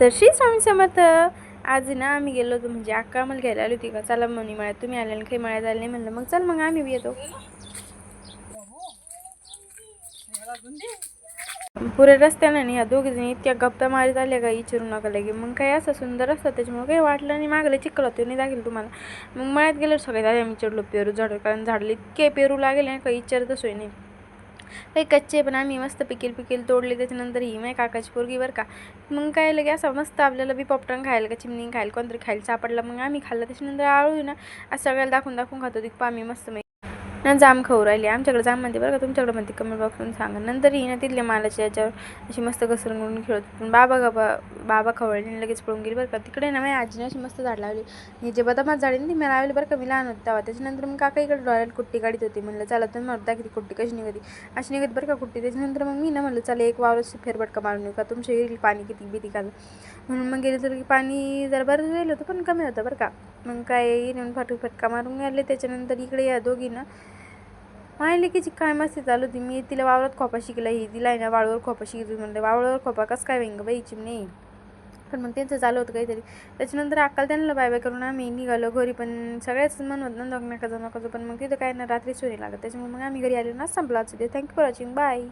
तर श्री स्वामी समर्थ. आज ना आम्ही गेलो होतो, म्हणजे अक्का आम्हाला घ्यायला आली होती का, चला म्हणे मळ्यात, तुम्ही आले काही मळ्यात आले नाही. म्हणलं मग चल, मग आम्ही बी येतो. पुरे रस्त्याने नाही, ह्या दोघी जणी इतक्या गप्पा मारीत आल्या का विचारू नका लगे. मग काही असं सुंदर असतं त्याच्यामुळे काही वाटलं नाही. मागले चिखल होते नाही दाखल तुम्हाला. मग मळ्यात गेलो सगळ्यात आधी आम्ही चढलो पेरू झाड, कारण झाडले इतके पेरू लागेल ना काही विचारतच होय नाही. काही कच्चे पण आम्ही मस्त पिकेल तोडले. त्याच्यानंतर ही माय काकाची पोरगी बरं का, मग काय लगे असं मस्त आपल्याला बी पॉपटॉर्न खायला का चिमणी खायला कोणतरी खायला सापडला, मग आम्ही खाल्लं. त्याच्यानंतर आळू ना असं सगळ्याला दाखवून खातो ती आम्ही मस्त ना जाम खाऊ राहिली. आमच्याकडे जाम म्हणते बरं का, तुमच्याकडे म्हणते कमेंट बॉक्समध्ये सांगा. नंतर ही ना तिथल्या मालाच्या याच्यावर अशी मस्त घसरून करून खेळत. पण बाबा खवळली लगेच पळून गेली बरं का. तिकडे ना माझ्या आजीने अशी मस्त झाड लावली. हे जे बदामात झाडे ना ती मी लावली बरं का, मी लहान होते तेव्हा. त्याच्यानंतर मग काका इकडे डोळ्याला कुट्टी काढत होती. म्हणलं चला तुम्ही म्हणता किती कुट्टी कशी निघती, अशी निघत बरं का कुट्टी. त्याच्यानंतर मग मी ना म्हणलं चला एक वावरची फेरबटका मारून येऊ का, तुमच्या येईल पाणी किती भीती का. म्हणून मग गेले तर पाणी जरा बरं गेलं होतं पण कमी होतं बरं का. मग काय येऊन फटका मारून गेले. त्याच्यानंतर इकडे या दोघी ना माझ्या लेकीची काय मस्ती चालू होती. मी तिला वावरात खोपा शिकला, ही तिला आहे ना वाळूवर खोपा शिकत. म्हणलं वाळूवर खोपा कसं काय वेंग बाई चिमणी. पण मग त्यांचं चालू होतं काहीतरी. त्याच्यानंतर अक्काला त्यांना बाय बाय करून आम्ही निघालो घरी. पण सगळ्याच मन होत ना नका जाऊ. पण मग तिथं काय ना रात्री सोनी लागत, त्याच्यामुळे मग आम्ही घरी आलो ना संपला. Thank you for watching, bye.